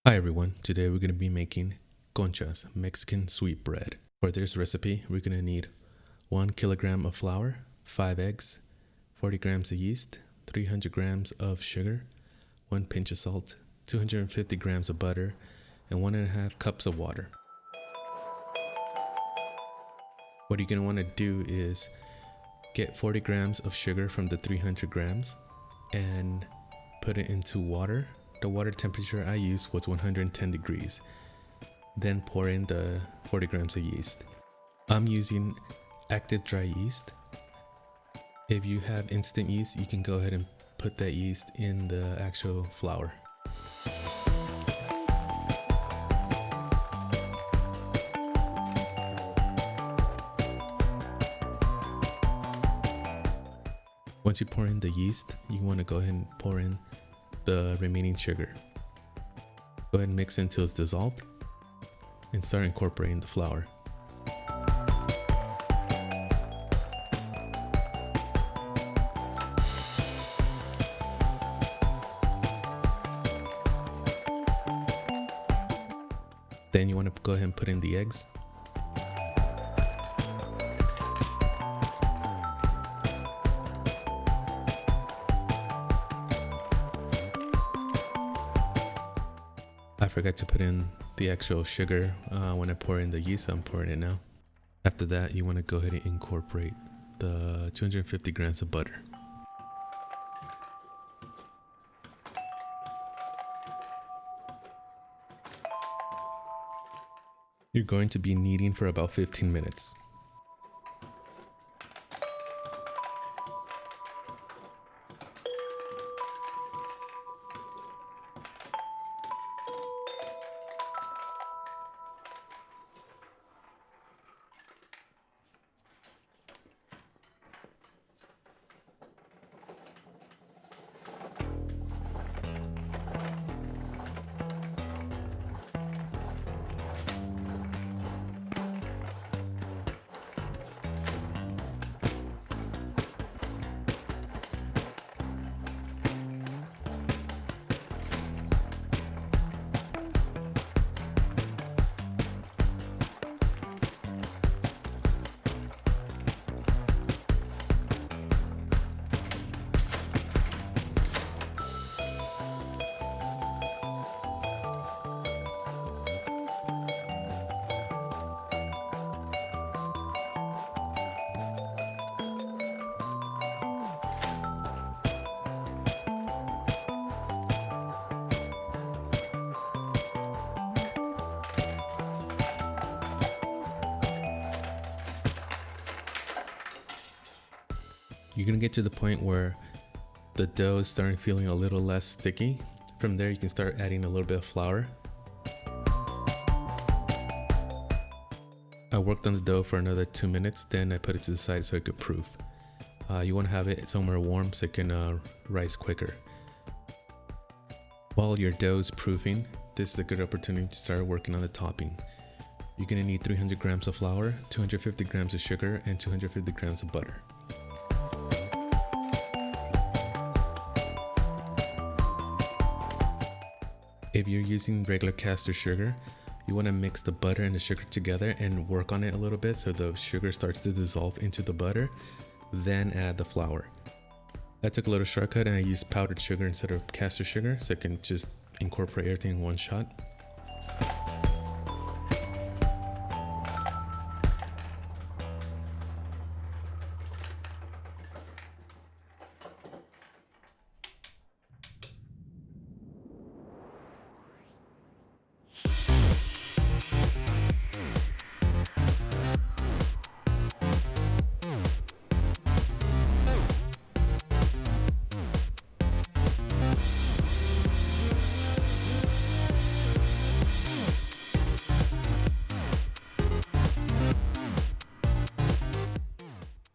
Hi everyone, today we're going to be making Conchas, Mexican sweet bread. For this recipe, we're going to need 1 kilogram of flour, 5 eggs, 40 grams of yeast, 300 grams of sugar, 1 pinch of salt, 250 grams of butter, and 1.5 cups of water. What you're going to want to do is get 40 grams of sugar from the 300 grams and put it into water. The water temperature I used was 110 degrees. Then pour in the 40 grams of yeast. I'm using active dry yeast. If you have instant yeast, you can go ahead and put that yeast in the actual flour. Once you pour in the yeast, you want to go ahead and pour in the remaining sugar. Go ahead and mix until it's dissolved and start incorporating the flour. Then you want to go ahead and put in the eggs. I forgot to put in the actual sugar when I pour in the yeast. I'm pouring it now. After that, you want to go ahead and incorporate the 250 grams of butter. You're going to be kneading for about 15 minutes. You're gonna get to the point where the dough is starting feeling a little less sticky. From there, you can start adding a little bit of flour. I worked on the dough for another 2 minutes, then I put it to the side so it could proof. You want to have it somewhere warm so it can rise quicker. While your dough is proofing, this is a good opportunity to start working on the topping. You're gonna need 300 grams of flour, 250 grams of sugar, and 250 grams of butter. If you're using regular caster sugar, you want to mix the butter and the sugar together and work on it a little bit so the sugar starts to dissolve into the butter, then add the flour. I took a little shortcut and I used powdered sugar instead of caster sugar so I can just incorporate everything in one shot.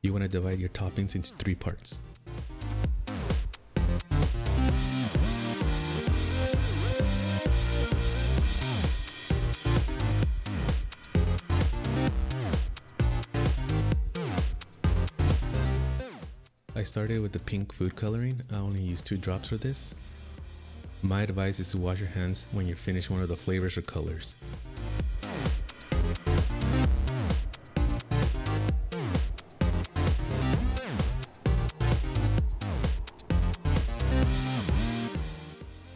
You want to divide your toppings into 3 parts. I started with the pink food coloring. I only used 2 drops for this. My advice is to wash your hands when you finish one of the flavors or colors.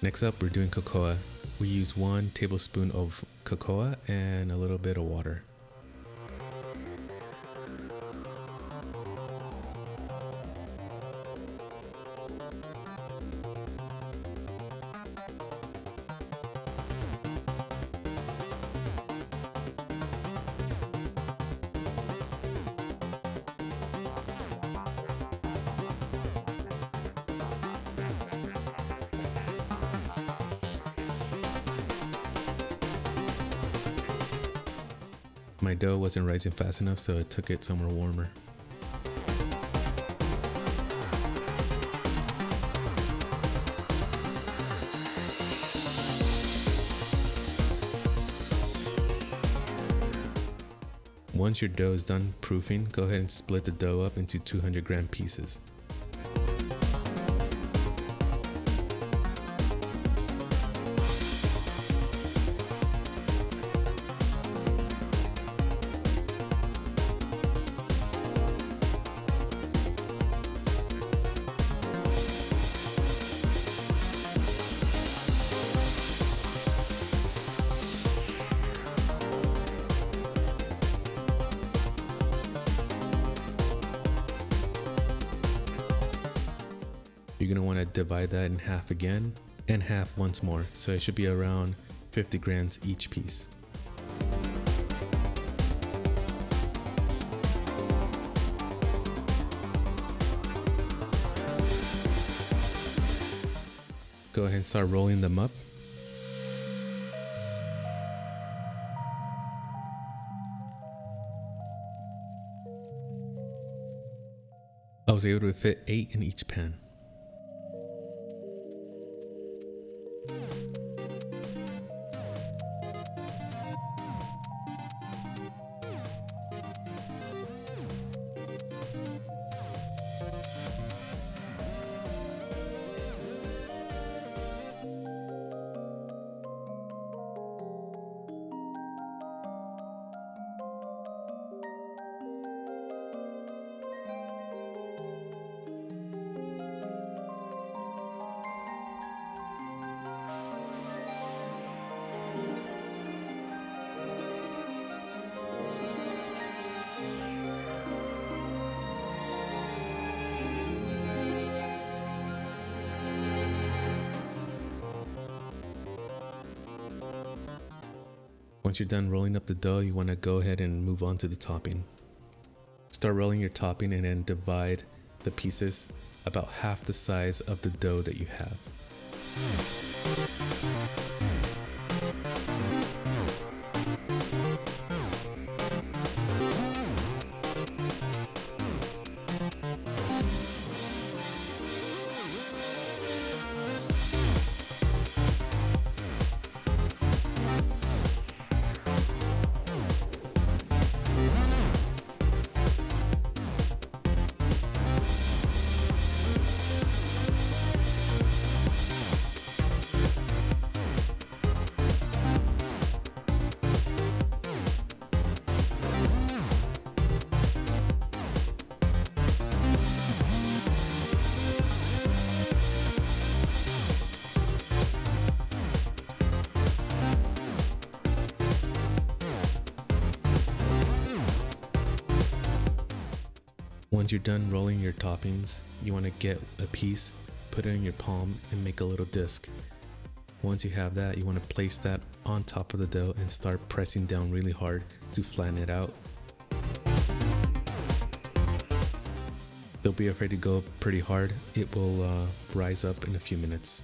Next up, we're doing cocoa. We use 1 tablespoon of cocoa and a little bit of water. My dough wasn't rising fast enough, so I took it somewhere warmer. Once your dough is done proofing, go ahead and split the dough up into 200-gram pieces. You're going to want to divide that in half again and half once more, so it should be around 50 grams each piece. Go ahead and start rolling them up. I was able to fit 8 in each pan. Once you're done rolling up the dough, you want to go ahead and move on to the topping. Start rolling your topping and then divide the pieces about half the size of the dough that you have. Once you're done rolling your toppings, you want to get a piece, put it in your palm and make a little disc. Once you have that, you want to place that on top of the dough and start pressing down really hard to flatten it out. Don't be afraid to go pretty hard. It will rise up in a few minutes.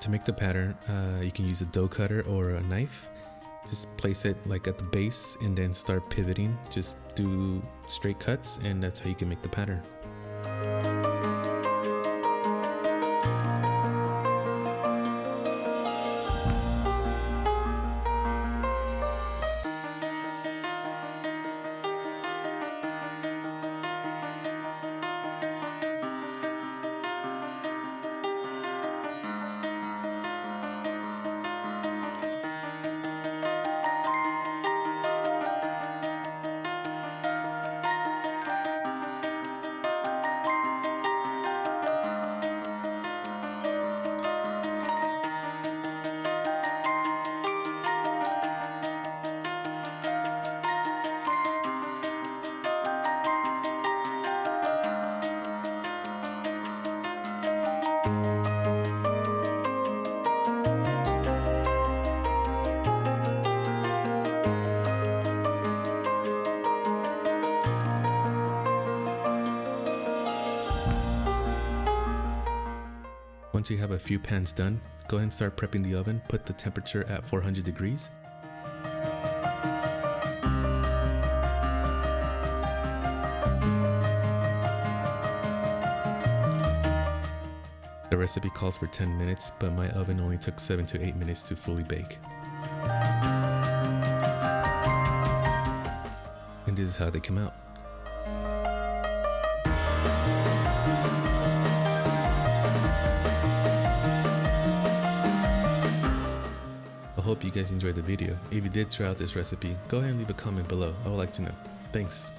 To make the pattern, you can use a dough cutter or a knife. Just place it like at the base and then start pivoting. Just do straight cuts, and that's how you can make the pattern. Once you have a few pans done, go ahead and start prepping the oven. Put the temperature at 400 degrees. The recipe calls for 10 minutes, but my oven only took 7 to 8 minutes to fully bake. And this is how they come out. I hope you guys enjoyed the video. If you did try out this recipe, go ahead and leave a comment below. I would like to know. Thanks.